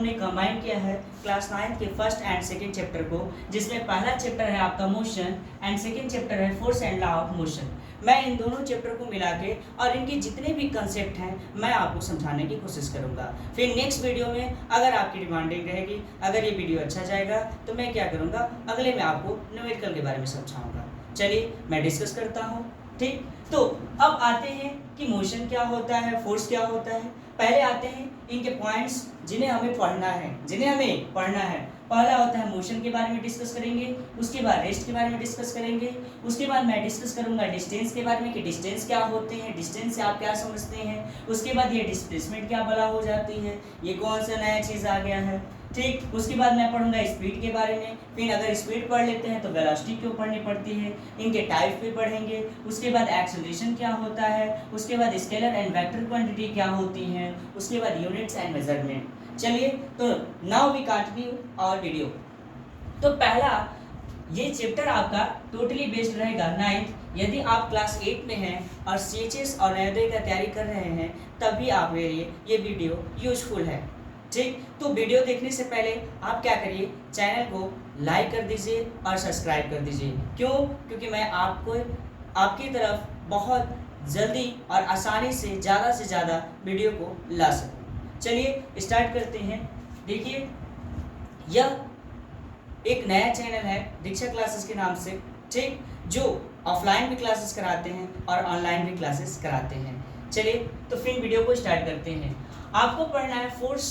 हमने कंबाइन किया है क्लास 9 के फर्स्ट एंड सेकंड चैप्टर को, जिसमें पहला चैप्टर है आपका मोशन एंड सेकंड चैप्टर है force and law of motion. मैं इन दोनों चैप्टर को मिला के और इनके जितने भी कंसेप्ट हैं मैं आपको समझाने की कोशिश करूंगा। फिर नेक्स्ट वीडियो में अगर आपकी डिमांडिंग रहेगी, अगर ये वीडियो अच्छा जाएगा तो मैं क्या करूँगा, अगले में आपको न्यूमेरिकल के बारे में समझाऊँगा। चलिए मैं डिस्कस करता हूँ। ठीक, तो अब आते हैं कि मोशन क्या होता है, फोर्स क्या होता है। पहले आते हैं इनके पॉइंट्स जिन्हें हमें पढ़ना है। पहला होता है मोशन के बारे में डिस्कस करेंगे, उसके बाद रेस्ट के बारे में डिस्कस करेंगे, उसके बाद मैं डिस्कस करूंगा डिस्टेंस के बारे में कि डिस्टेंस क्या होते हैं, डिस्टेंस से आप क्या समझते हैं। उसके बाद ये डिस्प्लेसमेंट क्या बला हो जाती है, ये कौन सा नया चीज़ आ गया है। ठीक, उसके बाद मैं पढ़ूंगा स्पीड के बारे में। फिर अगर स्पीड पढ़ लेते हैं तो वेलोसिटी क्यों पढ़नी पड़ती है, इनके टाइप भी पढ़ेंगे। उसके बाद एक्सेलरेशन क्या होता है, उसके बाद स्केलर एंड वेक्टर क्वांटिटी क्या होती हैं, उसके बाद यूनिट्स एंड मेजरमेंट। चलिए, तो now we continue our video. तो पहला ये चैप्टर आपका टोटली बेस्ड रहेगा 9th। यदि आप क्लास 8 में हैं और CHS और नवोदय का तैयारी कर रहे हैं तभी आपके लिए ये वीडियो यूजफुल है। ठीक, तो वीडियो देखने से पहले आप क्या करिए, चैनल को लाइक कर दीजिए और सब्सक्राइब कर दीजिए। क्यों? क्योंकि मैं आपको आपकी तरफ बहुत जल्दी और आसानी से ज़्यादा वीडियो को ला सकूँ। चलिए स्टार्ट करते हैं। देखिए, यह एक नया चैनल है दीक्षा क्लासेस के नाम से, ठीक, जो ऑफलाइन भी क्लासेस कराते हैं और ऑनलाइन भी क्लासेस कराते हैं। चलिए, तो फिर वीडियो को स्टार्ट करते हैं। आपको पढ़ना है force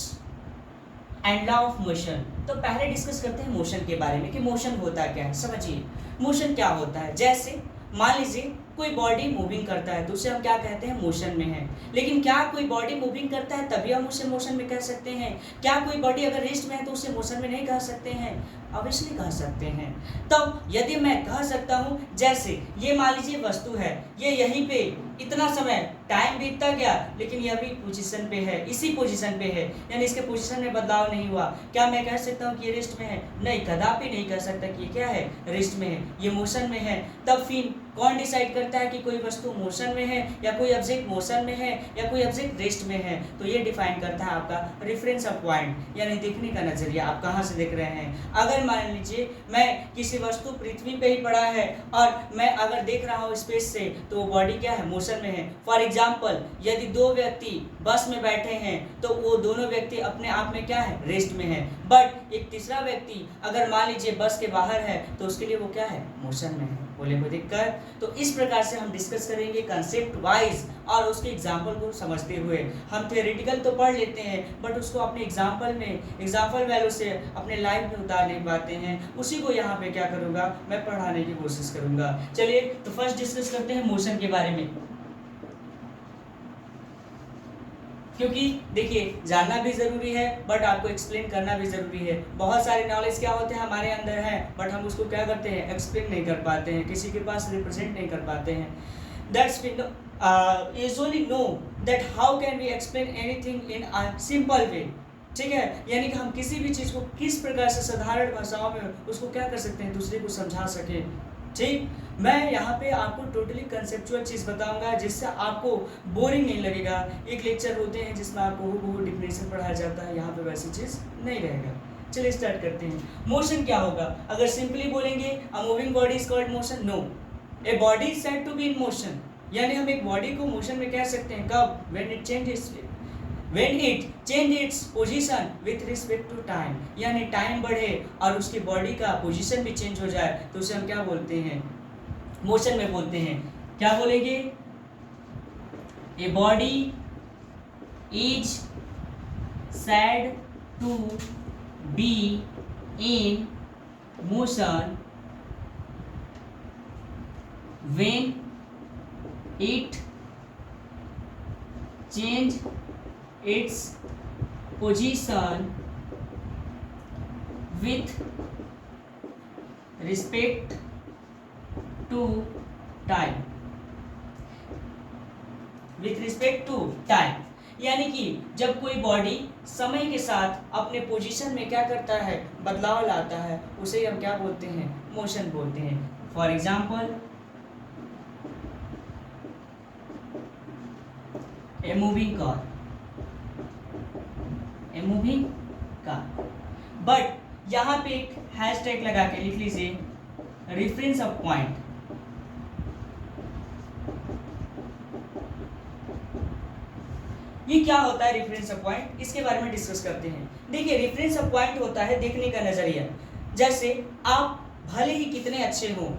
and law of motion. तो पहले डिस्कस करते हैं मोशन के बारे में कि मोशन होता क्या है। समझिए मोशन क्या होता है। जैसे मान लीजिए कोई बॉडी मूविंग करता है तो उसे हम क्या कहते हैं, मोशन में है। लेकिन क्या कोई बॉडी मूविंग करता है तभी हम उसे मोशन में कह सकते हैं? क्या कोई बॉडी अगर रेस्ट में है तो उसे मोशन में नहीं कह सकते हैं? ऑब्वियसली कह सकते हैं। तब यदि मैं कह सकता हूँ, जैसे ये मान लीजिए वस्तु है, ये यहीं पे इतना समय टाइम बीतता गया लेकिन यह भी पोजीशन पे है, इसी पोजीशन पे है, यानी इसके पोजीशन में बदलाव नहीं हुआ। क्या मैं कह सकता हूँ कि ये रेस्ट में है? नहीं, कदापि नहीं कह सकता कि ये क्या है, रेस्ट में है, ये मोशन में है। तब फिर कौन डिसाइड करता है कि कोई वस्तु मोशन में है या कोई ऑब्जेक्ट मोशन में है या कोई ऑब्जेक्ट रेस्ट में है? तो ये डिफाइन करता है आपका रेफरेंस ऑफ पॉइंट, यानी देखने का नजरिया, आप कहाँ से देख रहे हैं। अगर मान लीजिए मैं किसी वस्तु पृथ्वी पे ही पड़ा है और मैं अगर देख रहा हूँ स्पेस से तो वो बॉडी क्या है, मोशन में है। फॉर एग्जाम्पल, यदि दो व्यक्ति बस में बैठे हैं तो वो दोनों व्यक्ति अपने आप में क्या है, रेस्ट में है। बट एक तीसरा व्यक्ति अगर मान लीजिए बस के बाहर है तो उसके लिए वो क्या है, मोशन में है। बोले कोई दिक्कत? तो इस प्रकार से हम डिस्कस करेंगे कंसेप्ट वाइज और उसके एग्जाम्पल को समझते हुए। हम थियोरेटिकल तो पढ़ लेते हैं बट उसको अपने एग्जाम्पल वैल्यू से अपने लाइफ में उतार नहीं पाते हैं। उसी को यहाँ पे क्या करूँगा, मैं पढ़ाने की कोशिश करूँगा। चलिए, तो फर्स्ट डिस्कस करते हैं मोशन के बारे में, क्योंकि देखिए जानना भी ज़रूरी है बट आपको एक्सप्लेन करना भी ज़रूरी है। बहुत सारे नॉलेज क्या होते हैं हमारे अंदर है बट हम उसको क्या करते हैं, एक्सप्लेन नहीं कर पाते हैं, किसी के पास रिप्रेजेंट नहीं कर पाते हैं। That's we usually know that how can we explain anything in a simple way. ठीक है, यानी कि हम किसी भी चीज़ को किस प्रकार से साधारण भाषाओं में उसको क्या कर सकते हैं, दूसरे को समझा सके। ठीक, मैं यहाँ पे आपको टोटली कंसेप्चुअल चीज़ बताऊंगा जिससे आपको बोरिंग नहीं लगेगा। एक लेक्चर होते हैं जिसमें आपको हूबहू डिफिनेशन पढ़ाया जाता है, यहाँ पे वैसी चीज़ नहीं रहेगा। चलिए स्टार्ट करते हैं। मोशन क्या होगा? अगर सिंपली बोलेंगे a moving body is called motion, no, a body is said to be in motion. यानी हम एक बॉडी को मोशन में कह सकते हैं कब, when it change its position with respect to time, यानी टाइम बढ़े और उसकी बॉडी का पोजीशन भी चेंज हो जाए तो उसे हम क्या बोलते हैं, मोशन में बोलते हैं। क्या बोलेंगे? A body is said to be in motion when it change its position with respect to time, यानी कि जब कोई बॉडी समय के साथ अपने पोजीशन में क्या करता है, बदलाव लाता है, उसे हम क्या बोलते हैं, मोशन बोलते हैं। For example, a moving car, का। बट यहाँ पे एक हैशटैग लगा के लिख लीजिए रेफरेंस ऑफ पॉइंट। ये क्या होता है रेफरेंस ऑफ पॉइंट, इसके बारे में डिस्कस करते हैं। देखिए रेफरेंस ऑफ पॉइंट होता है देखने का नजरिया। जैसे आप भले ही कितने अच्छे हो,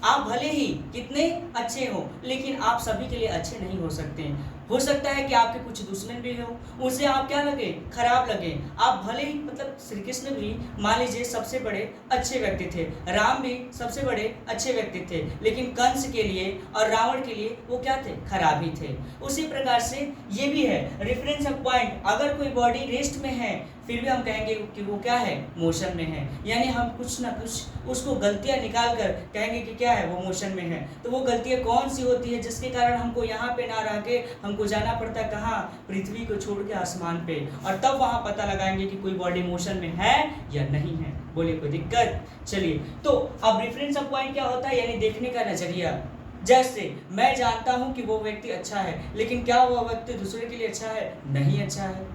आप भले ही कितने अच्छे हो, लेकिन आप सभी के लिए अच्छे नहीं हो सकते। हो सकता है कि आपके कुछ दुश्मन भी हो, उनसे आप क्या लगे, खराब लगे। आप भले ही मतलब श्री कृष्ण भी मान लीजिए सबसे बड़े अच्छे व्यक्ति थे, राम भी सबसे बड़े अच्छे व्यक्ति थे, लेकिन कंस के लिए और रावण के लिए वो क्या थे, खराब ही थे। उसी प्रकार से ये भी है रेफरेंस ऑफ पॉइंट। अगर कोई बॉडी रेस्ट में है फिर भी हम कहेंगे कि वो क्या है, मोशन में है। यानी हम कुछ ना कुछ उसको गलतियां निकाल कर कहेंगे कि क्या है, वो मोशन में है। तो वो गलतियां कौन सी होती है जिसके कारण हमको यहाँ पे ना रह के हमको जाना पड़ता है कहाँ, पृथ्वी को छोड़ के आसमान पे, और तब वहां पता लगाएंगे कि कोई बॉडी मोशन में है या नहीं है। बोलिए कोई दिक्कत। चलिए तो अब रेफरेंस ऑफ पॉइंट क्या होता है, यानी देखने का नजरिया। जैसे मैं जानता हूं कि वो व्यक्ति अच्छा है, लेकिन क्या वो व्यक्ति दूसरे के लिए अच्छा है, नहीं अच्छा है।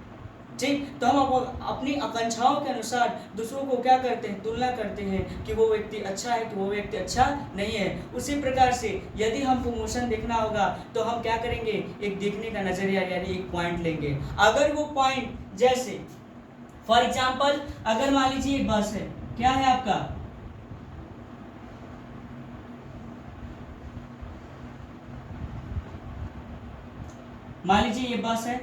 ठीक, तो हम अपनी आकांक्षाओं के अनुसार दूसरों को क्या करते हैं, तुलना करते हैं कि वो व्यक्ति अच्छा है कि वो व्यक्ति अच्छा नहीं है। उसी प्रकार से यदि हमको मोशन देखना होगा तो हम क्या करेंगे, एक देखने का नजरिया यानी एक पॉइंट लेंगे। अगर वो पॉइंट जैसे फॉर एग्जाम्पल अगर मान लीजिए एक बस है, क्या है आपका, मान लीजिए ये बस है,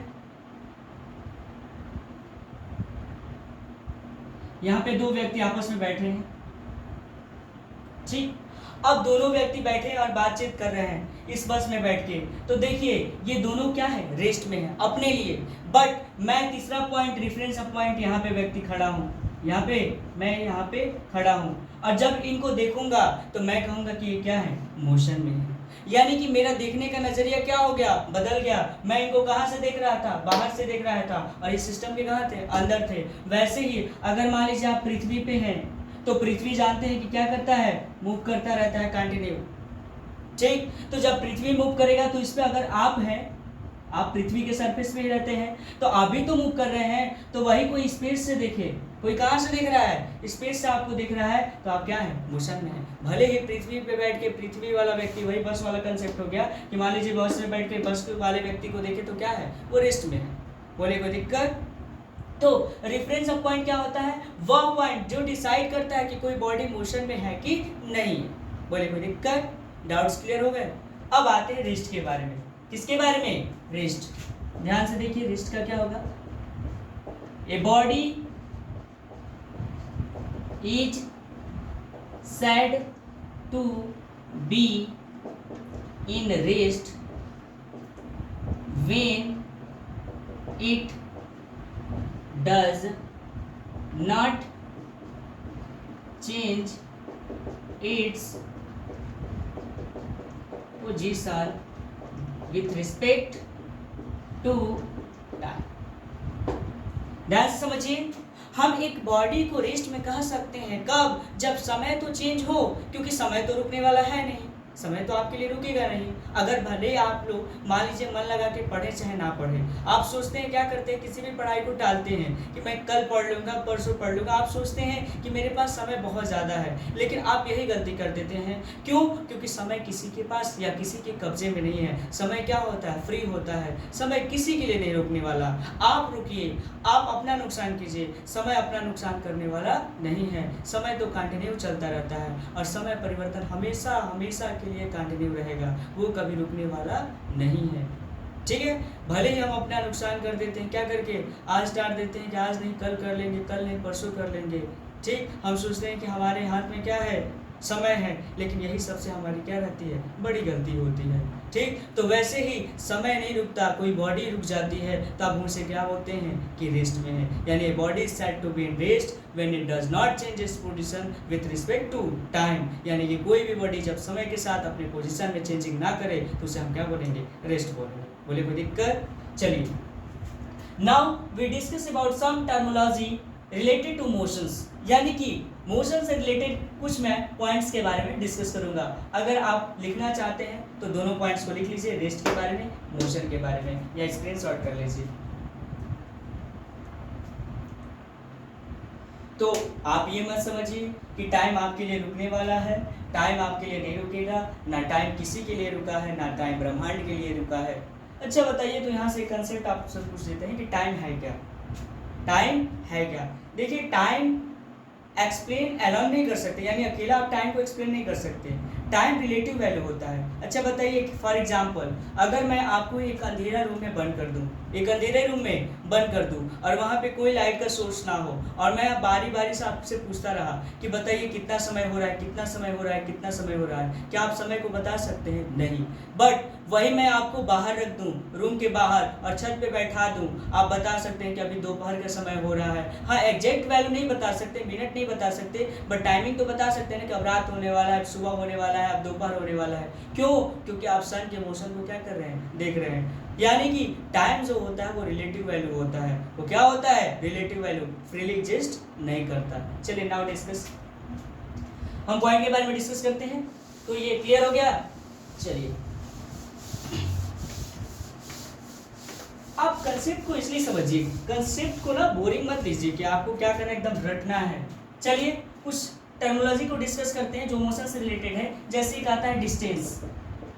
यहाँ पे दो व्यक्ति आपस में बैठे हैं। ठीक, अब दोनों व्यक्ति बैठे हैं और बातचीत कर रहे हैं इस बस में बैठ के। तो देखिए ये दोनों क्या है, रेस्ट में है अपने लिए। बट मैं तीसरा पॉइंट रेफरेंस ऑफ पॉइंट यहाँ पे व्यक्ति खड़ा हूँ, मैं यहाँ पे खड़ा हूँ, और जब इनको देखूंगा तो मैं कहूंगा कि ये क्या है, मोशन में है। यानी कि मेरा देखने का नजरिया क्या हो गया, बदल गया। मैं इनको कहाँ से देख रहा था, बाहर से देख रहा था, और इस सिस्टम के कहाँ थे, अंदर थे। वैसे ही अगर मान लीजिए आप पृथ्वी पे हैं तो पृथ्वी जानते हैं कि क्या करता है, मूव करता रहता है कंटिन्यू। ठीक, तो जब पृथ्वी मूव करेगा तो इस पे अगर आप हैं, आप पृथ्वी के सरफेस में ही रहते हैं, तो अभी तो मूव कर रहे हैं, तो वही कोई स्पेस से देखे, कोई कहाँ से देख रहा है, स्पेस से आपको दिख रहा है, तो आप क्या है, मोशन में है। भले ही पृथ्वी पे बैठ के पृथ्वी वाला व्यक्ति, वही बस वाला कंसेप्ट हो गया कि मान लीजिए बस में बैठ के बस वाले व्यक्ति को देखे तो क्या है, वो रेस्ट में है। बोले कोई दिक्कत। तो रेफरेंस ऑफ पॉइंट क्या होता है, वह पॉइंट जो डिसाइड करता है कि कोई बॉडी मोशन में है कि नहीं है। बोले कोई दिक्कत, डाउट्स क्लियर हो गए। अब आते हैं रेस्ट के बारे में। किसके बारे में, रेस्ट। ध्यान से देखिए रेस्ट का क्या होगा, ए body is said to be in rest when it does not change its position with respect to time। ध्यान से समझिए, हम एक बॉडी को रेस्ट में कह सकते हैं कब, जब समय तो चेंज हो, क्योंकि समय तो रुकने वाला है नहीं, समय तो आपके लिए रुकेगा नहीं। अगर भले आप लोग मान लीजिए मन लगा के पढ़े चाहे ना पढ़े, आप सोचते हैं क्या करते हैं, किसी भी पढ़ाई को टालते हैं कि मैं कल पढ़ लूँगा, परसों पढ़ लूँगा। आप सोचते हैं कि मेरे पास समय बहुत ज़्यादा है, लेकिन आप यही गलती कर देते हैं। क्यों? क्योंकि समय किसी के पास या किसी के कब्जे में नहीं है। समय क्या होता है, फ्री होता है। समय किसी के लिए नहीं रुकने वाला। आप रुकिए, आप अपना नुकसान कीजिए, समय अपना नुकसान करने वाला नहीं है। समय तो कंटिन्यू चलता रहता है, और समय परिवर्तन हमेशा हमेशा के लिए कंटिन्यू रहेगा, वो कभी रुकने वाला नहीं है। ठीक है, भले ही हम अपना नुकसान कर देते हैं, क्या करके, आज टाल देते हैं कि आज नहीं कल कर लेंगे, कल नहीं परसों कर लेंगे। ठीक, हम सोचते हैं कि हमारे हाथ में क्या है, समय है, लेकिन यही सबसे हमारी क्या रहती है, बड़ी गलती होती है। ठीक, तो वैसे ही समय नहीं रुकता, कोई बॉडी रुक जाती है तब उसे क्या बोलते हैं कि रेस्ट में है। यानी body is said to be in rest when it does not change its position with respect to time. यानी कि कोई भी बॉडी जब समय के साथ अपने पोजीशन में चेंजिंग ना करे तो उसे हम क्या बोलेंगे, रेस्ट बोलेंगे। बोले कोई दिक्कत। चलिए, now we discuss about some terminology related to motions, यानी कि मोशन से रिलेटेड कुछ मैं पॉइंट्स के बारे में डिस्कस करूंगा। अगर आप लिखना चाहते हैं तो दोनों पॉइंट्स को लिख लीजिए, रेस्ट के बारे में, मोशन के बारे में, या स्क्रीनशॉट कर लीजिए। तो आप ये मत समझिए कि टाइम आपके लिए रुकने वाला है, टाइम आपके लिए नहीं रुकेगा, ना टाइम किसी के लिए रुका है, ना टाइम ब्रह्मांड के लिए रुका है। अच्छा बताइए, तो यहाँ से कंसेप्ट आपसे पूछ देते हैं कि टाइम है क्या? टाइम है क्या? देखिए, टाइम एक्सप्लेन अलोन नहीं कर सकते, यानी अकेला आप टाइम को एक्सप्लेन नहीं कर सकते। टाइम रिलेटिव वैल्यू होता है। अच्छा बताइए, फॉर एग्जांपल अगर मैं आपको एक अंधेरा रूम में बंद कर दूं, एक अंधेरे रूम में बंद कर दूं और वहाँ पे कोई लाइट का सोर्स ना हो, और मैं बारी बारी से आपसे पूछता रहा कि बताइए कितना समय हो रहा है, कितना समय हो रहा है, कितना समय हो रहा है, क्या आप समय को बता सकते हैं? नहीं। बट वही मैं आपको बाहर रख दूं, रूम के बाहर, और छत पे बैठा दूं, आप बता सकते हैं कि अभी दोपहर का समय हो रहा है। हाँ, एग्जैक्ट वैल्यू नहीं बता सकते, मिनट नहीं बता सकते, बट टाइमिंग तो बता सकते हैं ना कि अब रात होने वाला है, सुबह होने वाला है, अब दोपहर होने वाला है। क्यों? क्योंकि आप सन के मोशन को क्या कर रहे हैं? देख रहे हैं। यानी कि टाइम जो होता है वो रिलेटिव वैल्यू होता है। वो क्या होता है? रिलेटिव वैल्यू, फ्रीली एग्जिस्ट नहीं करता। चलिए नाउ डिस्कस, हम पॉइंट के बारे में डिस्कस करते हैं। तो ये क्लियर हो गया? चलिए, आप कंसेप्ट को इसलिए समझिए, कंसेप्ट को ना बोरिंग मत लीजिए कि आपको क्या करना है, एकदम रटना है। चलिए कुछ टर्मिनोलॉजी को डिस्कस करते हैं जो मोशन से रिलेटेड है। जैसे एक आता है डिस्टेंस।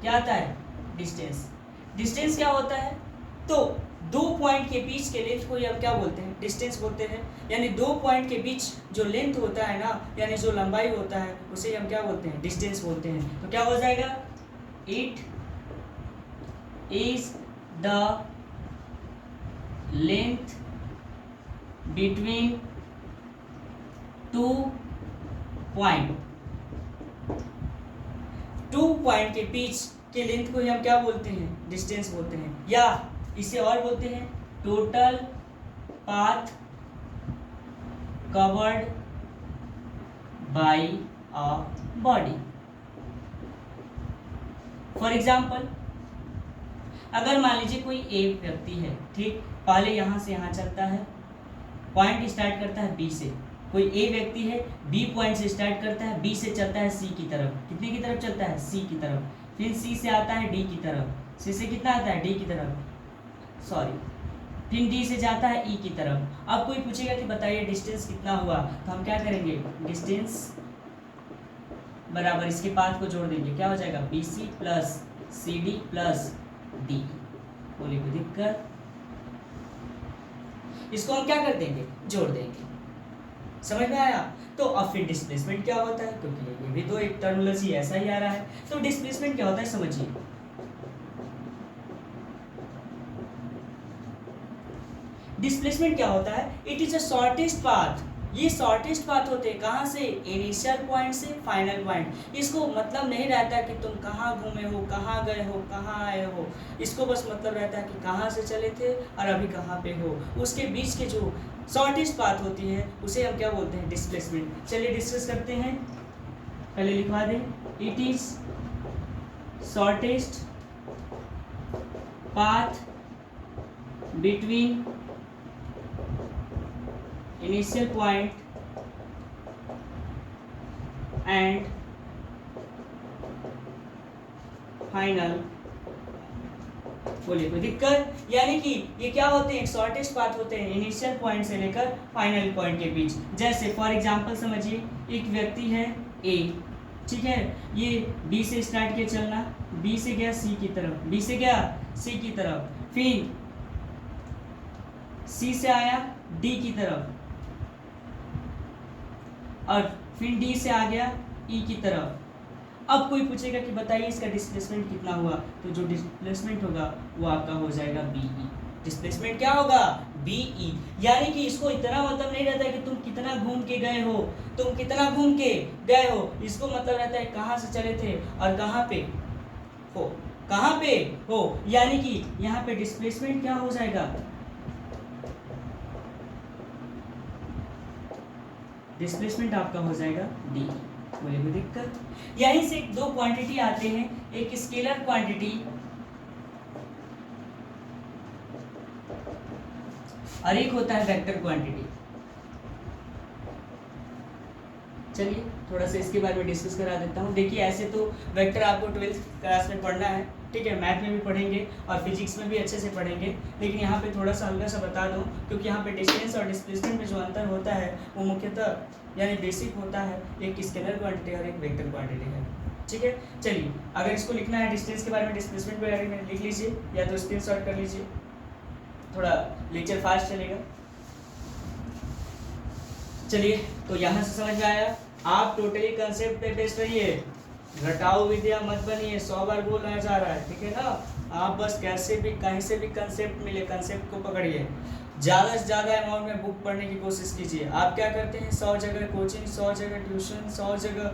क्या आता है? डिस्टेंस। डिस्टेंस क्या होता है? तो दो पॉइंट के बीच के लेंथ को हम क्या बोलते हैं? डिस्टेंस बोलते हैं। यानी दो पॉइंट के बीच जो लेंथ होता है ना, यानी जो लंबाई होता है, उसे हम क्या बोलते हैं? डिस्टेंस बोलते हैं। तो क्या हो जाएगा? It is the length between two point. Two point के बीच के लेंथ को हम क्या बोलते हैं? डिस्टेंस बोलते हैं। या इसे और बोलते हैं total path covered by a body. For example, अगर मान लीजिए कोई एक व्यक्ति है, ठीक, पहले यहाँ से यहाँ चलता है, पॉइंट स्टार्ट करता है बी से। कोई ए व्यक्ति है, बी पॉइंट से स्टार्ट करता है, बी से चलता है सी की तरफ। कितने की तरफ चलता है? सी की तरफ। फिर सी से आता है डी की तरफ। सी से कितना आता है? डी की तरफ, सॉरी। फिर डी से जाता है ई की तरफ। अब कोई पूछेगा कि बताइए डिस्टेंस कितना हुआ, तो हम क्या करेंगे? डिस्टेंस बराबर इसके पाथ को जोड़ देंगे, क्या हो जाएगा? B C plus C D plus D. बोले कोई दिक्कत? इसको हम क्या कर देंगे? जोड़ देंगे। समझ में आया? तो अब फिर डिस्प्लेसमेंट क्या होता है, क्योंकि ये भी तो एक टर्मिनोलॉजी ऐसा ही आ रहा है। तो डिस्प्लेसमेंट क्या होता है समझिए। डिस्प्लेसमेंट क्या होता है? It is a shortest path. ये शॉर्टेस्ट पाथ होते हैं कहाँ से? इनिशियल पॉइंट से फाइनल पॉइंट। इसको मतलब नहीं रहता कि तुम कहाँ घूमे हो, कहाँ गए हो, कहाँ आए हो। इसको बस मतलब रहता है कि कहाँ से चले थे और अभी कहाँ पे हो। उसके बीच के जो शॉर्टेस्ट पाथ होती है उसे हम क्या बोलते हैं? डिस्प्लेसमेंट। चलिए डिस्कस करते हैं। पहले लिखवा दें, it is shortest path between initial point and final. बोलिए कोई दिक्कत? यानी कि ये क्या होते हैं? शॉर्टेस्ट पाथ होते हैं इनिशियल पॉइंट से लेकर फाइनल पॉइंट के बीच। जैसे फॉर एग्जांपल समझिए, एक व्यक्ति है ए, ठीक है, ये बी से स्टार्ट किया चलना, बी से गया सी की तरफ, बी से गया सी की तरफ, फिर सी से आया डी की तरफ, और फिर डी से आ गया ई की तरफ। अब कोई पूछेगा कि बताइए इसका डिस्प्लेसमेंट कितना हुआ, तो जो डिस्प्लेसमेंट होगा वो आपका हो जाएगा बीई। डिस्प्लेसमेंट क्या होगा? बीई। यानी कि इसको इतना मतलब नहीं रहता है कि तुम कितना घूम के गए हो, तुम कितना घूम के गए हो। इसको मतलब रहता है कहाँ से चले थे और कहाँ पे हो, कहाँ पे हो। यानी कि यहाँ पे डिस्प्लेसमेंट क्या हो जाएगा? डिस्प्लेसमेंट आपका हो जाएगा डी। बोले कोई दिक्कत? यहीं से दो क्वांटिटी आते हैं, एक स्केलर क्वांटिटी और एक होता है वेक्टर क्वांटिटी। चलिए थोड़ा सा इसके बारे में डिस्कस करा देता हूँ। देखिए ऐसे तो वेक्टर आपको 12th क्लास में पढ़ना है, ठीक है, मैथ में भी पढ़ेंगे और फिजिक्स में भी अच्छे से पढ़ेंगे। लेकिन यहाँ पे थोड़ा सा हल्का सा बता दूँ, क्योंकि यहाँ पे डिस्टेंस और डिस्प्लेसमेंट में जो अंतर होता है वो मुख्यतः यानी बेसिक होता है, एक स्केलर क्वांटिटी और एक वेक्टर क्वांटिटी है। ठीक है, चलिए अगर इसको लिखना है डिस्टेंस के बारे में, डिस्प्लेसमेंट के बारे में लिख लीजिए या तो स्क्रीनशॉट कर लीजिए, थोड़ा लेक्चर फास्ट चलेगा। चलिए तो यहाँ से समझ में आया, आप टोटली कंसेप्ट पे बेस्ड रहिए, घटाओ विद्या मत बनिए, 100 बार बोला जा रहा है, ठीक है ना। आप बस कैसे भी कहीं से भी कंसेप्ट मिले, कंसेप्ट को पकड़िए, ज़्यादा से ज़्यादा अमाउंट में बुक पढ़ने की कोशिश कीजिए। आप क्या करते हैं, 100 जगह कोचिंग, 100 जगह ट्यूशन, 100 जगह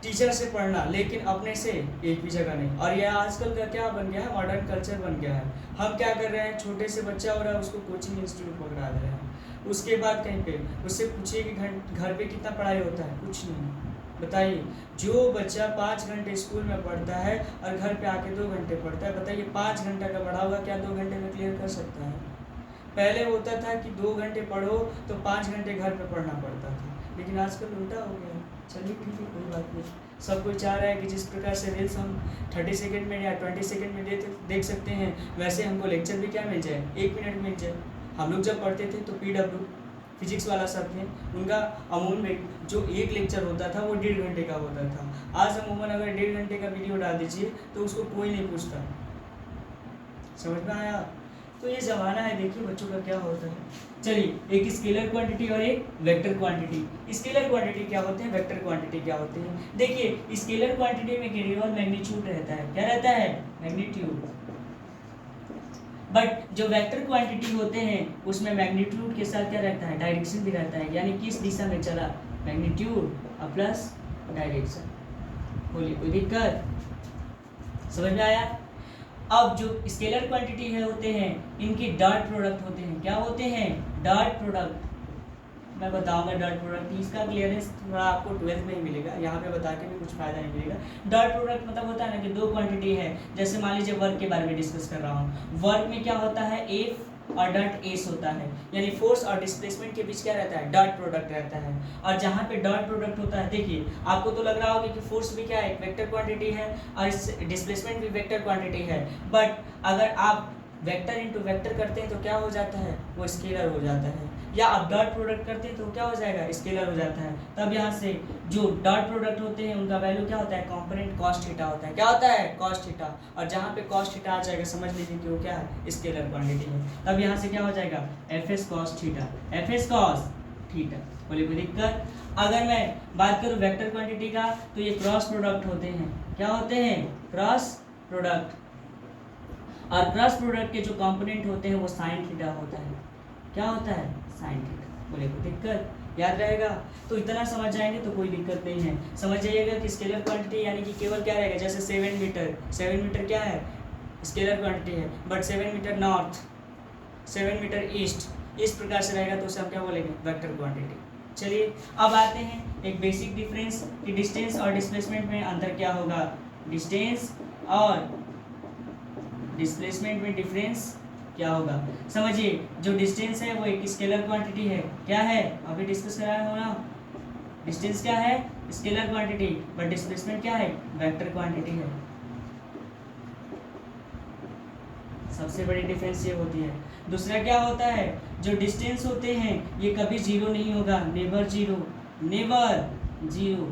टीचर से पढ़ना, लेकिन अपने से एक भी जगह नहीं। और यह आजकल का क्या बन गया है, मॉडर्न कल्चर बन गया है। हम क्या कर रहे हैं, छोटे से बच्चा हो रहा है उसको कोचिंग इंस्टीट्यूट पकड़ा दे रहे हैं, उसके बाद कहीं पे उससे पूछिए कि घर पे कितना पढ़ाई होता है, कुछ नहीं। बताइए, जो बच्चा 5 घंटे स्कूल में पढ़ता है और घर पे आके 2 घंटे पढ़ता है, बताइए 5 घंटा का पढ़ा हुआ क्या 2 घंटे में क्लियर कर सकता है? पहले होता था कि 2 घंटे पढ़ो तो 5 घंटे घर पे पढ़ना पड़ता था, लेकिन आजकल उल्टा हो गया। चलिए ठीक है, कोई बात नहीं। सब कोई चाह रहा है कि जिस प्रकार से रील्स हम 30 सेकंड में या 20 सेकंड में देख सकते हैं, वैसे हमको लेक्चर भी क्या मिल जाए, 1 मिनट मिल जाए। हम लोग जब पढ़ते थे तो PW फिजिक्स वाला सर थे, उनका अमूमन जो एक लेक्चर होता था वो 1.5 घंटे का होता था। आज अमूमन अगर 1.5 घंटे का वीडियो डाल दीजिए तो उसको कोई नहीं पूछता। समझ में आया? तो ये ज़माना है, देखिए बच्चों का क्या होता है। चलिए, एक स्केलर क्वांटिटी और एक वेक्टर क्वांटिटी। स्केलर क्वांटिटी क्या होते हैं, वेक्टर क्वांटिटी क्या होते हैं? देखिए, स्केलर क्वांटिटी में केवल मैग्नीट्यूड रहता है। क्या रहता है? मैग्नीट्यूड। बट जो वेक्टर क्वांटिटी होते हैं उसमें मैग्नीट्यूड के साथ क्या रहता है, डायरेक्शन भी रहता है, यानी किस दिशा में चला, मैग्नीट्यूड और प्लस डायरेक्शन। बोलिए कोई दिक्कत? समझ में आया? अब जो स्केलर क्वांटिटी है होते हैं, इनके डॉट प्रोडक्ट होते हैं। क्या होते हैं? Dot product. मैं बताऊंगा डॉट प्रोडक्ट, इसका क्लियरेंस थोड़ा आपको 12th में ही मिलेगा, यहाँ पे बता के भी कुछ फायदा नहीं मिलेगा। डॉट प्रोडक्ट मतलब होता है ना कि 2 क्वांटिटी है, जैसे मान लीजिए वर्क के बारे में डिस्कस कर रहा हूँ। वर्क में क्या होता है, F और डॉट एस होता है, यानी फोर्स और डिस्प्लेसमेंट के बीच क्या रहता है, डॉट प्रोडक्ट रहता है। और जहाँ पे डॉट प्रोडक्ट होता है, देखिए आपको तो लग रहा होगा कि फोर्स भी क्या है, एक वेक्टर क्वांटिटी है और इस डिस्प्लेसमेंट भी वेक्टर क्वांटिटी है। बट अगर आप वेक्टर इंटू वेक्टर करते हैं तो क्या हो जाता है, वो स्केलर हो जाता है। या आप डॉट प्रोडक्ट करते हैं तो क्या हो जाएगा, स्केलर हो जाता है। तब यहाँ से जो डॉट प्रोडक्ट होते हैं उनका वैल्यू क्या होता है, कंपोनेंट कॉस थीटा होता है। क्या होता है, कॉस थीटा। और जहाँ पे कॉस थीटा आ जाएगा समझ लीजिए कि वो क्या है, स्केलर क्वांटिटी है। तब यहाँ से क्या हो जाएगा, F cos theta, F cos theta. बोलिए कोई दिक्कत? अगर मैं बात करूँ वेक्टर क्वांटिटी का, तो ये क्रॉस प्रोडक्ट होते हैं। क्या होते हैं, क्रॉस प्रोडक्ट। और क्रॉस प्रोडक्ट के जो कंपोनेंट होते हैं वो साइन थीटा होता है। क्या होता है, साइन थीटा। बोले कोई दिक्कत? याद रहेगा? तो इतना समझ जाएंगे तो कोई दिक्कत नहीं है। समझ जाइएगा कि स्केलर क्वांटिटी यानी कि केवल क्या रहेगा, जैसे 7 मीटर, 7 मीटर क्या है, स्केलर क्वांटिटी है। But 7 metre north, 7 metre east, इस प्रकार से रहेगा तो उसे हम क्या बोलेंगे, वेक्टर क्वांटिटी। चलिए अब आते हैं एक बेसिक डिफरेंस कि डिस्टेंस और डिस्प्लेसमेंट में अंतर क्या होगा। डिस्टेंस और डिस्प्लेसमेंट में डिफरेंस क्या होगा, समझिए। जो डिस्टेंस है वो एक स्केलर क्वांटिटी है। क्या है, अभी डिस्कस कराया हो ना, डिस्टेंस क्या है, स्केलर क्वांटिटी, बट डिस्प्लेसमेंट क्या है, वेक्टर क्वांटिटी है। सबसे बड़ी डिफरेंस ये होती है। दूसरा क्या होता है, जो डिस्टेंस होते हैं ये कभी जीरो नहीं होगा, never zero, never zero.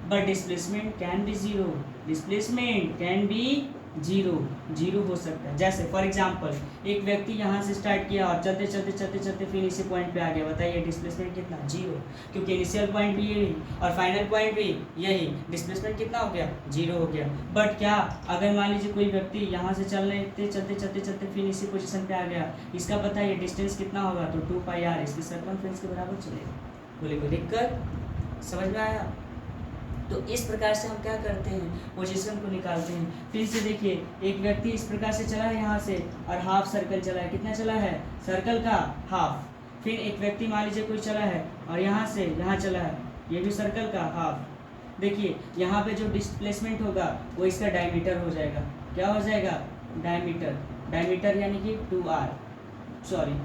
But displacement can be zero, displacement can be zero, zero हो सकता है। जैसे फॉर एग्जांपल एक व्यक्ति यहाँ से स्टार्ट किया और चलते चलते चलते चलते फिर इसी पॉइंट पे आ गया, बताइए डिस्प्लेसमेंट कितना, जीरो। क्योंकि इनिशियल पॉइंट भी यही और फाइनल पॉइंट भी यही, डिस्प्लेसमेंट कितना हो गया, जीरो हो गया। बट क्या अगर मान लीजिए कोई व्यक्ति यहाँ से चलते चलते चलते चलते फिर इसी पोजिशन पे आ गया, इसका बताइए डिस्टेंस कितना होगा, तो 2πr, इसकी सर्कमफ्रेंस के बराबर चलेगा। बोले कोई दिक्कत? समझ में आया? तो इस प्रकार से हम क्या करते हैं, पोजीशन को निकालते हैं। फिर से देखिए, एक व्यक्ति इस प्रकार से चला है यहाँ से और हाफ सर्कल चला है। कितना चला है, सर्कल का हाफ। फिर एक व्यक्ति मान लीजिए कोई चला है और यहाँ से यहाँ चला है, ये भी सर्कल का हाफ। देखिए यहाँ पे जो डिस्प्लेसमेंट होगा वो इसका डायमीटर हो जाएगा। क्या हो जाएगा, डायमीटर, डायमीटर यानी कि 2r, सॉरी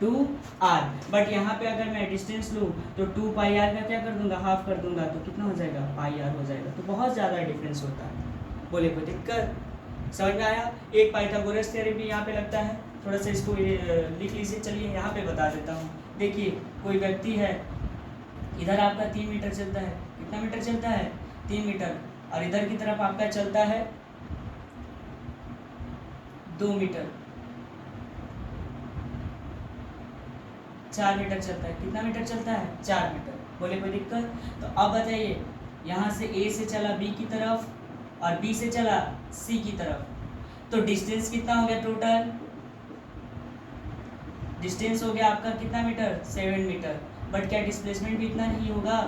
2r। बट यहाँ पे अगर मैं डिस्टेंस लूँ तो 2πr का क्या कर दूंगा, हाफ कर दूंगा, तो कितना हो जाएगा, πr हो जाएगा। तो बहुत ज़्यादा डिफरेंस होता है। बोले कोई दिक्कत? समझ में आया। एक पाइथागोरस थ्योरम भी यहाँ पे लगता है, थोड़ा सा इसको लिख लीजिए। चलिए यहाँ पे बता देता हूँ। देखिए कोई व्यक्ति है, इधर आपका 3 मीटर चलता है, कितना मीटर चलता है 3 मीटर, और इधर की तरफ आपका चलता है 2 मीटर, 4 मीटर चलता है। कितना मीटर चलता है 4 मीटर। बोले कोई दिक्कत। तो अब बताइए यहाँ से ए से चला बी की तरफ और बी से चला सी की तरफ, तो डिस्टेंस कितना हो गया टोटल, डिस्टेंस हो गया आपका कितना मीटर 7 मीटर। बट क्या डिस्प्लेसमेंट भी इतना नहीं होगा,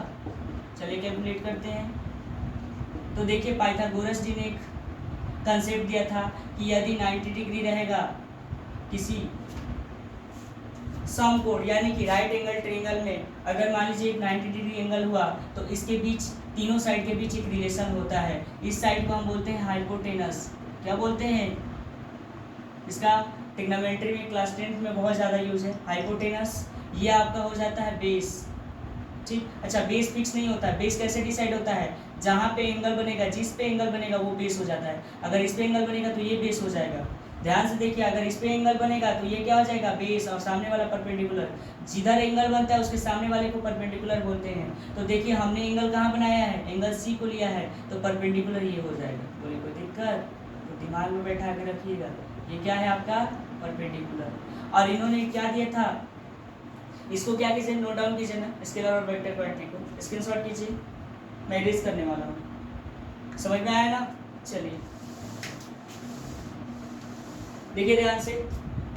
चलिए कैलकुलेट करते हैं। तो देखिए पाइथागोरस जी ने एक कंसेप्ट दिया था कि यदि 90 डिग्री रहेगा किसी समकोण यानी कि राइट एंगल ट्रायंगल में, अगर मान लीजिए एक 90 डिग्री एंगल हुआ तो इसके बीच, तीनों साइड के बीच एक रिलेशन होता है। इस साइड को हम बोलते हैं हाइपोटेनस। क्या बोलते हैं इसका, ट्रिग्नोमेट्री में क्लास 10 में बहुत ज़्यादा यूज है हाइपोटेनस। ये आपका हो जाता है बेस, ठीक। अच्छा बेस फिक्स नहीं होता है, बेस कैसे डिसाइड होता है, जहाँ पे एंगल बनेगा, जिस पे एंगल बनेगा वो बेस हो जाता है। अगर इस पे एंगल बनेगा तो ये बेस हो जाएगा। ध्यान से देखिए, अगर इस पे एंगल बनेगा तो ये क्या हो जाएगा बेस, और सामने वाला परपेंडिकुलर। जिधर एंगल बनता है उसके सामने वाले को परपेंडिकुलर बोलते हैं। तो देखिए हमने एंगल कहाँ बनाया है, एंगल सी को लिया है, तो परपेंडिकुलर ये हो जाएगा। बोले कोई दिक्कत, तो दिमाग में बैठा के रखिएगा, ये क्या है आपका परपेंडिकुलर। और इन्होंने क्या दिया था, इसको क्या कीजिए नोट डाउन कीजिए ना, स्केलर और वेक्टर क्वांटिटी को स्क्रीनशॉट कीजिए, मैं इरेज करने वाला हूँ। समझ में आया ना। चलिए देखिए ध्यान से,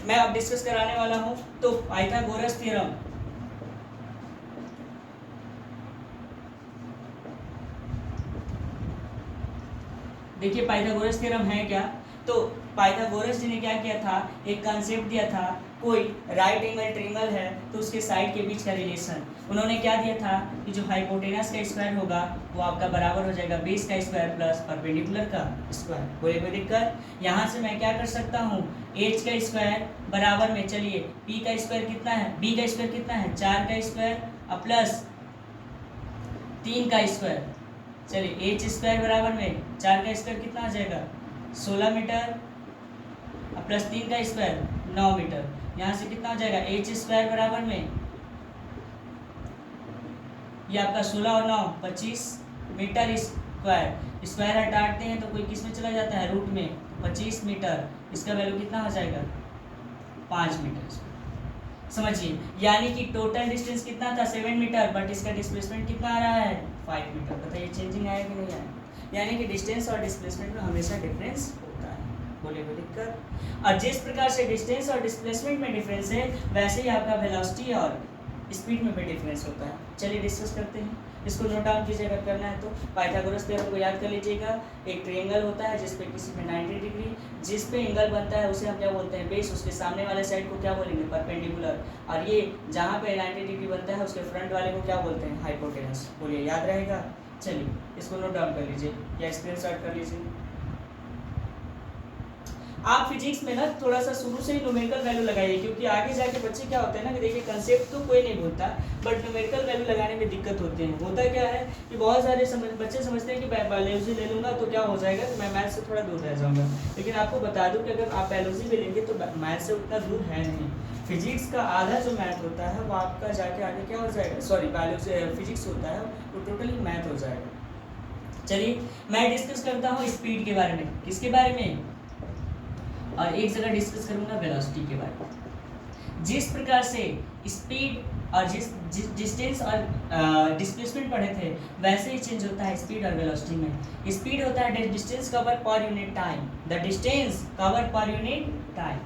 मैं अब डिस्कस कराने वाला हूँ। तो पाइथागोरस थ्योरम, देखिए पाइथागोरस थ्योरम है क्या। तो पाइथागोरस जी ने क्या किया था, एक कंसेप्ट दिया था, कोई राइट एंगल ट्रायंगल है तो उसके साइड के बीच का रिलेशन। उन्होंने क्या दिया था कि जो हाइपोटेनस का स्क्वायर होगा वो आपका बराबर हो जाएगा बेस का स्क्वायर प्लस परपेंडिकुलर का स्क्वायर। बोले कोई दिक्कत। यहाँ से मैं क्या कर सकता हूँ, एच का स्क्वायर बराबर में, चलिए पी का स्क्वायर कितना है, बी का स्क्वायर कितना है 4 का स्क्वायर और प्लस 3 का स्क्वायर। चलिए एच स्क्वायर बराबर में 4 का स्क्वायर कितना आ जाएगा 16 मीटर और प्लस 3 का स्क्वायर 9 मीटर। यहाँ से कितना हो जाएगा एच स्क्वायर बराबर में, ये आपका 16 और 9 25 मीटर स्क्वायर। स्क्वायर हटाते हैं तो कोई किस में चला जाता है रूट में, 25 मीटर। इसका वैल्यू कितना हो जाएगा 5 मीटर। समझिए यानी कि टोटल डिस्टेंस कितना था 7 मीटर, बट इसका डिस्प्लेसमेंट कितना आ रहा है 5 मीटर। बताइए चेंजिंग आया कि नहीं आया। यानी कि डिस्टेंस और डिस्प्लेसमेंट में हमेशा डिफरेंस होता है। बोले कोई दिक्कत। और जिस प्रकार से डिस्टेंस और डिस्प्लेसमेंट में डिफरेंस है, वैसे ही आपका वेलोसिटी और स्पीड में भी डिफरेंस होता है। चलिए डिस्कस करते हैं, इसको नोट डाउन कीजिए अगर करना है तो। पाइथागोरस थ्योरम को याद कर लीजिएगा। एक ट्रायंगल होता है जिस पे किसी में 90 डिग्री, जिस पे एंगल बनता है उसे हम क्या बोलते हैं बेस, उसके सामने वाले साइड को क्या बोलेंगे परपेंडिकुलर, और ये जहाँ पे 90 डिग्री बनता है उसके फ्रंट वाले को क्या बोलते हैं हाइपोटेनस। बोलिए याद रहेगा। चलिए इसको नोट डाउन कर लीजिए या स्क्रीनशॉट कर लीजिए। आप फिजिक्स में ना थोड़ा सा शुरू से ही न्यूमेरिकल वैल्यू लगाइए, क्योंकि आगे जाके बच्चे क्या होते हैं ना कि देखिए कंसेप्ट तो कोई नहीं भूलता, बट न्यूमेरिकल वैल्यू लगाने में दिक्कत होती है। होता क्या है कि बहुत सारे बच्चे समझते हैं कि बायोलॉजी ले लूँगा तो क्या हो जाएगा, तो मैं मैथ से थोड़ा दूर रह जाऊँगा। लेकिन आपको बता दूँ कि अगर आप बायोलॉजी भी लेंगे तो मैथ से उतना दूर है नहीं। फिजिक्स का आधा जो मैथ होता है वो आपका जाके आगे क्या हो जाएगा, सॉरी बायोलॉजी फिजिक्स होता है वो टोटली मैथ हो जाएगा। चलिए मैं डिस्कस करता हूँ स्पीड के बारे में। किसके बारे में, और एक जगह डिस्कस करूंगा वेलोसिटी के बारे में। जिस प्रकार से स्पीड और जिस डिस्टेंस और डिस्प्लेसमेंट पढ़े थे, वैसे ही चेंज होता है स्पीड और वेलोसिटी में। स्पीड होता है distance cover per unit time, the distance cover per unit time,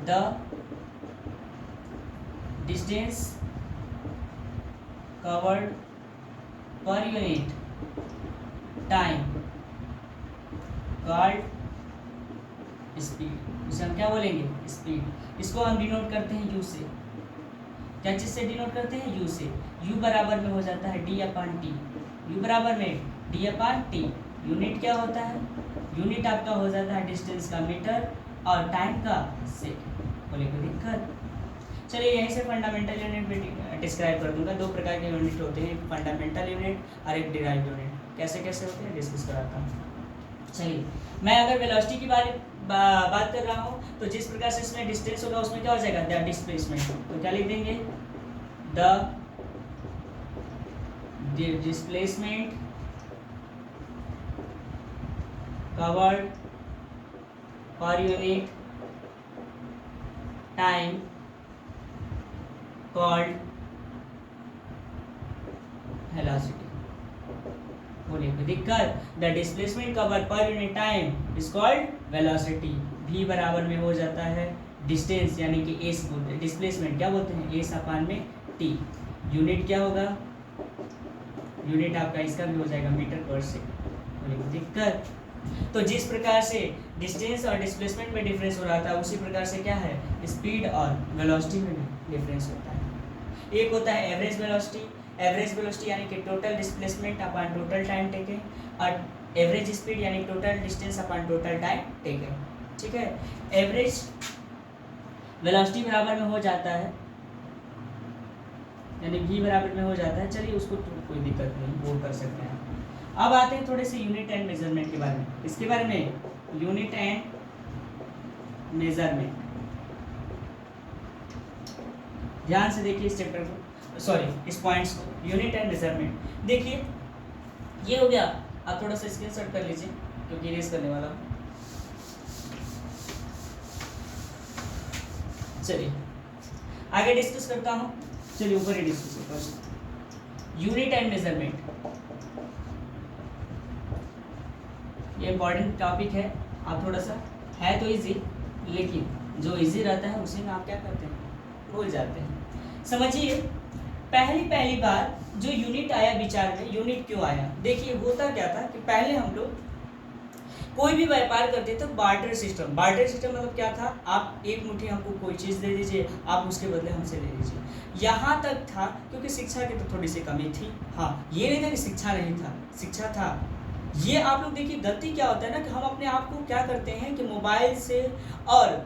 the distance covered per unit time called speed. इसे हम क्या बोलेंगे स्पीड। इसको हम डिनोट करते हैं यू से। क्या चीज से डिनोट करते हैं यू से। यू बराबर में हो जाता है डी अपान टी। यू बराबर में डी अपान टी। यूनिट क्या होता है, यूनिट आपका हो जाता है डिस्टेंस का मीटर और टाइम का सेकंड। बोले कोई दिक्कत। चलिए यहीं से फंडामेंटल यूनिट भी डिस्क्राइब कर दूंगा। 2 प्रकार के यूनिट होते हैं, एक फंडामेंटल यूनिट और एक डिराइव यूनिट। कैसे कैसे होते हैं डिस्कस कराता हूँ। चलिए, मैं अगर वेलोसिटी की बात कर रहा हूँ तो जिस प्रकार से इसमें डिस्टेंस होगा उसमें क्या हो जाएगा, द डिस्प्लेसमेंट। तो क्या लिख देंगे, the displacement covered per unit time called velocity. बोलिए कोई दिक्कत, the displacement cover per unit time is called velocity. v बराबर में हो जाता है डिस्टेंस यानी कि एस बोलते हैं, डिस्प्लेसमेंट क्या बोलते हैं, एस अपान में टी। यूनिट क्या होगा, यूनिट आपका इसका भी हो जाएगा मीटर पर सेकंड। बोलिए कोई दिक्कत। तो जिस प्रकार से डिस्टेंस और डिस्प्लेसमेंट में डिफरेंस हो रहा था उसी प्रकार से क्या है, स्पीड और वेलोसिटी में भी डिफरेंस होता है। एक होता है एवरेज वेलोसिटी, एवरेज वेलोसिटी यानी कि total displacement upon total time taken, और एवरेज स्पीड यानी total distance upon total time taken. ठीक है, एवरेज वेलोसिटी बराबर में हो जाता है यानी v बराबर में हो जाता है। चलिए उसको तो कोई दिक्कत नहीं, वो कर सकते हैं। अब आते हैं थोड़े से यूनिट एंड मेजरमेंट के बारे में। इसके बारे में यूनिट एंड मेजरमेंट ध्यान से देखिए इस चैप्टर को, सॉरी इस पॉइंट्स को, यूनिट एंड मेजरमेंट। देखिए ये हो गया, आप थोड़ा सा स्क्रीनशॉट कर लीजिए क्योंकि इरेज करने वाला हूं। चलिए आगे डिस्कस करता हूं। चलिए ऊपर ही डिस्कस करता हूं। यूनिट एंड मेजरमेंट ये इंपॉर्टेंट टॉपिक है। आप थोड़ा सा है तो इजी, लेकिन जो इजी रहता है उसी में आप क्या करते हैं, भूल जाते हैं। समझिए पहली बार जो यूनिट आया विचार में, यूनिट क्यों आया। देखिए होता क्या था कि पहले हम लोग कोई भी व्यापार करते थे बार्टर सिस्टम। बार्टर सिस्टम मतलब क्या था, आप एक मुट्ठी हमको कोई चीज़ दे दीजिए, आप उसके बदले हमसे ले लीजिए। यहाँ तक था क्योंकि शिक्षा की तो थोड़ी सी कमी थी। हाँ, ये नहीं था कि शिक्षा नहीं था, शिक्षा था। ये आप लोग देखिए गलती क्या होता है ना कि हम अपने आप को क्या करते हैं कि मोबाइल से और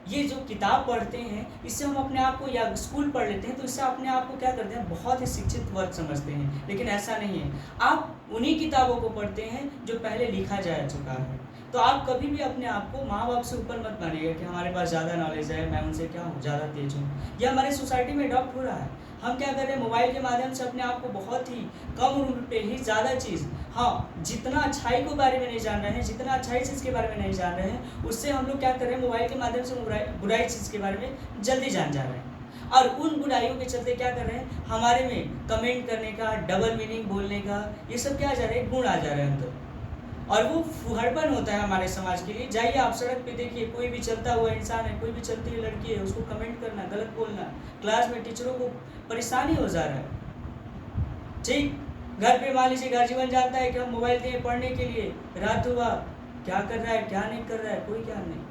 ये जो किताब पढ़ते हैं इससे हम अपने आप को, या स्कूल पढ़ लेते हैं तो इससे अपने आप को क्या करते हैं, बहुत ही शिक्षित वर्ग समझते हैं। लेकिन ऐसा नहीं है, आप उन्हीं किताबों को पढ़ते हैं जो पहले लिखा जा चुका है। तो आप कभी भी अपने आप को माँ बाप से ऊपर मत मानिएगा कि हमारे पास ज़्यादा नॉलेज है, मैं उनसे क्या हूँ, ज़्यादा तेज हूँ। यह हमारे सोसाइटी में अडॉप्ट हो रहा है। हम क्या कर रहे हैं, मोबाइल के माध्यम से अपने आप को बहुत ही कम उम्र पे ही ज़्यादा चीज़, हाँ जितना अच्छाई के बारे में नहीं जान रहे हैं, जितना अच्छाई चीज़ के बारे में नहीं जान रहे हैं, उससे हम लोग क्या कर रहे हैं, मोबाइल के माध्यम से बुराई चीज़ के बारे में जल्दी जान जा रहे हैं। और उन बुराइयों के चलते क्या कर रहे हैं, हमारे में कमेंट करने का, डबल मीनिंग बोलने का, ये सब क्या आ जा रहे हैं, गुण आ जा रहे हैं अंदर। और वो फुहड़पन होता है हमारे समाज के लिए। जाइए आप सड़क पे देखिए, कोई भी चलता हुआ इंसान है, कोई भी चलती हुई लड़की है, उसको कमेंट करना, गलत बोलना, क्लास में टीचरों को परेशानी हो जा रहा है। ठीक, घर पे मान लीजिए गार्जियन जानता है कि हम मोबाइल दिए पढ़ने के लिए, रात हुआ क्या कर रहा है क्या नहीं कर रहा है, कोई ज्ञान नहीं।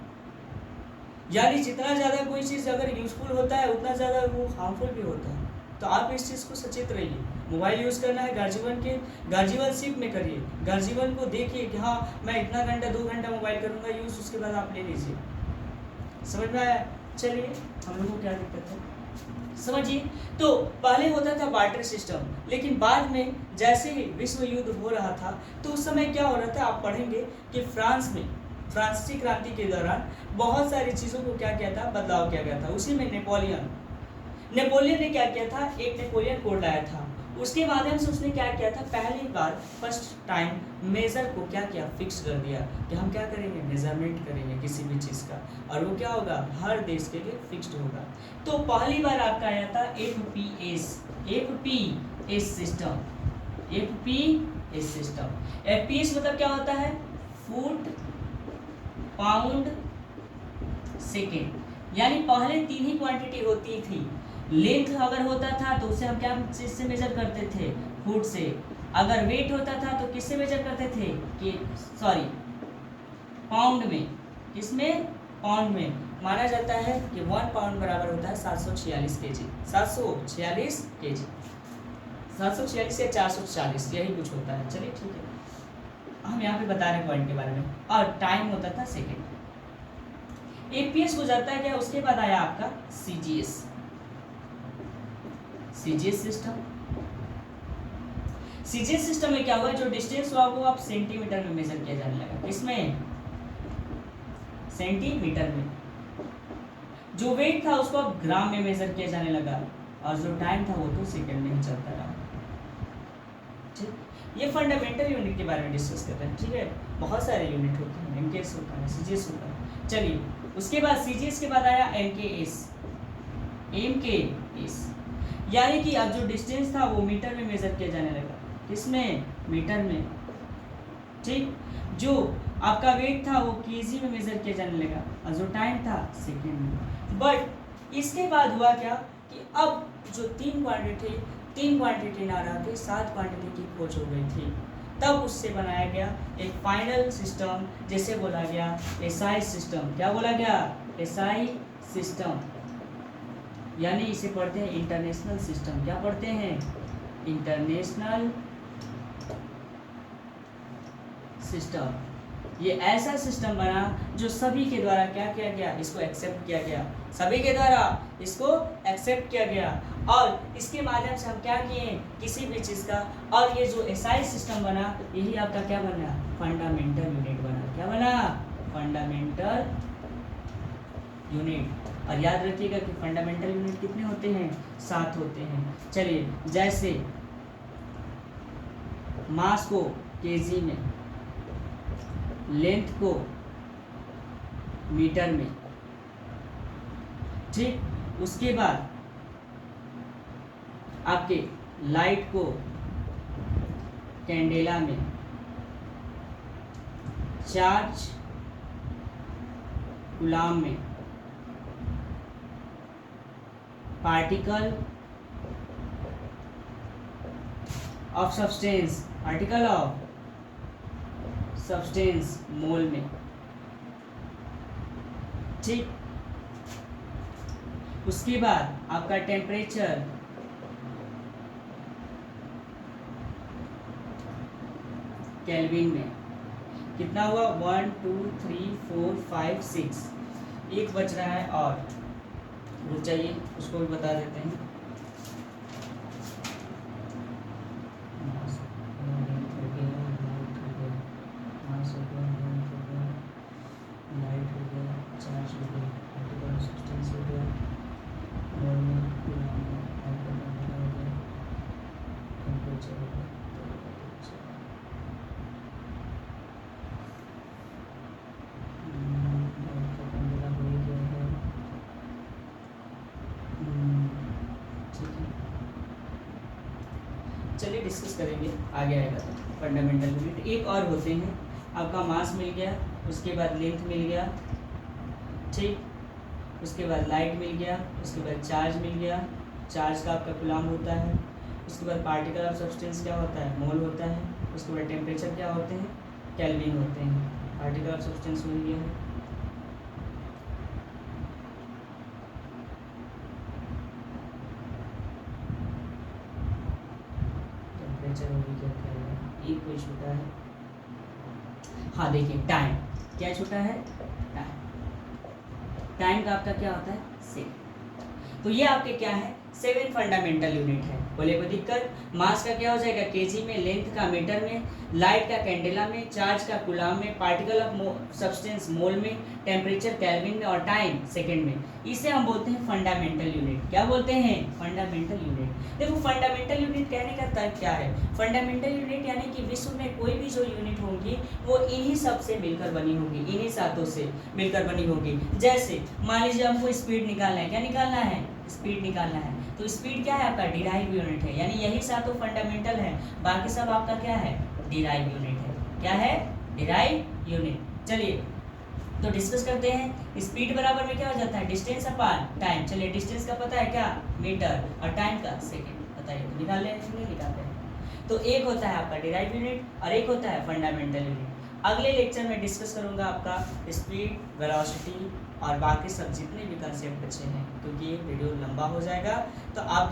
यानी जितना ज़्यादा कोई चीज़ अगर यूजफुल होता है उतना ज़्यादा वो हार्मफुल भी होता है। तो आप इस चीज़ को सचेत रहिए। मोबाइल यूज़ करना है गार्जियनशिप में करिए, गार्जियन को देखिए कि हाँ मैं इतना घंटा 2 घंटा मोबाइल करूँगा यूज़, उसके बाद आप ले लीजिए। समझ में आया। चलिए हम लोगों को क्या दिक्कत है समझिए। तो पहले होता था बार्टर सिस्टम, लेकिन बाद में जैसे ही विश्व युद्ध हो रहा था तो उस समय क्या हो रहा था, आप पढ़ेंगे कि फ्रांस में फ्रांसीसी क्रांति के दौरान बहुत सारी चीज़ों को क्या किया था, बदलाव किया गया था। उसी में नेपोलियन ने क्या किया था, एक नेपोलियन कोड लाया था। उसके माध्यम से उसने क्या किया था, पहली बार फर्स्ट टाइम मेजर को क्या किया, फिक्स कर दिया कि हम क्या करेंगे, मेजरमेंट करेंगे किसी भी चीज़ का, और वो क्या होगा, हर देश के लिए फिक्स्ड होगा। तो पहली बार आपका आया था एफपीएस सिस्टम। एफपीएस मतलब क्या होता है, फुट पाउंड सेकेंड। यानी पहले 3 ही क्वांटिटी होती थी। लेंथ अगर होता था तो उसे हम क्या चीज से मेजर करते थे, फुट से। अगर वेट होता था तो किससे मेजर करते थे, कि पाउंड में। किसमें, पाउंड में। माना जाता है कि 1 पाउंड बराबर होता है 746 केजी। 746 केजी, 746 या 440 यही कुछ होता है। चलिए ठीक है, हम यहाँ पे बता रहे हैं पॉइंट के बारे में। और टाइम होता था सेकेंड। एपीएस गुजरता है क्या, उसके बाद आया आपका सीजीएस सिस्टम। सीजीएस सिस्टम में क्या हुआ, जो डिस्टेंस हुआ वो अब सेंटीमीटर में मेजर किया जाने लगा। किसमें? सेंटीमीटर में। जो वेट था उसको अब ग्राम में मेजर किया जाने लगा, और जो टाइम था वो तो सेकंड में ही चलता रहा। ठीक, ये फंडामेंटल यूनिट के बारे में डिस्कस कर रहे हैं। ठीक है, बहुत सारे यूनिट होते हैं, एमकेएस होता है, सीजीएस होता है। चलिए, उसके बाद सीजीएस के बाद आया एमकेएस। एमकेएस यानी कि अब जो डिस्टेंस था वो मीटर में मेजर किया जाने लगा। किसमें? मीटर में। ठीक, जो आपका वेट था वो केजी में मेजर किया जाने लगा, और जो टाइम था सेकंड में। बट इसके बाद हुआ क्या कि अब जो तीन क्वांटिटी ना रहा थे, 7 क्वांटिटी की खोज हो गई थी। तब उससे बनाया गया एक फाइनल सिस्टम, जैसे बोला गया एसआई सिस्टम। क्या बोला गया? एसआई सिस्टम, यानी इसे पढ़ते हैं इंटरनेशनल सिस्टम। क्या पढ़ते हैं? International system. ये ऐसा सिस्टम बना जो सभी के द्वारा क्या किया गया? इसको एक्सेप्ट किया गया। सभी के द्वारा इसको एक्सेप्ट किया गया, और इसके माध्यम से हम क्या किए? किसी भी चीज़ का, और ये जो एसआई सिस्टम बना, यही आपका क्या बना? फंडामेंटल यूनिट बना। क्या बना? Fundamental unit. और याद रखिएगा कि फंडामेंटल यूनिट कितने होते हैं? 7 होते हैं। चलिए, जैसे मास को केजी में, लेंथ को मीटर में। ठीक, उसके बाद आपके लाइट को कैंडेला में, चार्ज कूलाम में, particle of substance, particle of substance mole में। ठीक, उसके बाद आपका टेम्परेचर केल्विन में। कितना हुआ? 1 2 3 4 5 6, एक बच रहा है और रुक जाइए, उसको भी बता देते हैं। लाइट हो गया, चार्ज हो गया, पार्टिकल सब्सटेंस हो गया, मोल में, कूलाम में, पार्टिकल हो गया, टेम्परेचर हो गया, चलिए डिस्कस करेंगे, आगे आएगा फंडामेंटल यूनिट। एक और होते हैं, आपका मास मिल गया, उसके बाद लेंथ मिल गया, ठीक, उसके बाद लाइट मिल गया, उसके बाद चार्ज मिल गया, चार्ज का आपका कूलाम होता है, उसके बाद पार्टिकल ऑफ सब्सटेंस क्या होता है? मोल होता है, उसके बाद टेम्परेचर क्या होते हैं? केल्विन होते हैं। पार्टिकल ऑफ सब्सटेंस मिल गया है। टेम्परेचर हो गया, क्या है? एक कोई छोटा है, हाँ देखिए, टाइम। क्या छोटा है? टाइम का आपका क्या होता है? सेकंड। तो ये आपके क्या है? 7 फंडामेंटल यूनिट है। बोले कोई दिक्कत? मास का क्या हो जाएगा? केजी में, लेंथ का मीटर में, लाइट का कैंडेला में, चार्ज का कूलाम में, पार्टिकल ऑफ सब्सटेंस मोल में, टेम्परेचर केल्विन में, और टाइम सेकंड में। इसे हम बोलते हैं फंडामेंटल यूनिट। क्या बोलते हैं? Fundamental unit. देखो, फंडामेंटल यूनिट कहने का तर्क क्या है? फंडामेंटल यूनिट यानी कि विश्व में कोई भी जो यूनिट होंगी वो इन्हीं सब से मिलकर बनी होगी, इन्हीं सातों से मिलकर बनी होगी। जैसे मान लीजिए हमको स्पीड निकालना है। क्या निकालना है? स्पीड निकालना है। तो स्पीड क्या है? आपका डिराइव यूनिट है, यानी यही सातों फंडामेंटल है, बाकी सब आपका क्या है? डिराइव यूनिट है। क्या है? Derive unit. चलिए तो डिस्कस करते हैं। स्पीड बराबर में क्या हो जाता है? Distance upon time. चलिए, डिस्टेंस का पता है क्या? मीटर, और टाइम का सेकंड। बताइए, तो निकाल लें, नहीं निकालते हैं। तो एक होता है आपका डिराइव यूनिट और एक होता है फंडामेंटल यूनिट। अगले लेक्चर में डिस्कस करूंगा आपका स्पीड, वेलोसिटी और बाकी सब जितने भी कंसेप्ट बचे हैं, क्योंकि ये वीडियो लंबा हो जाएगा। तो आप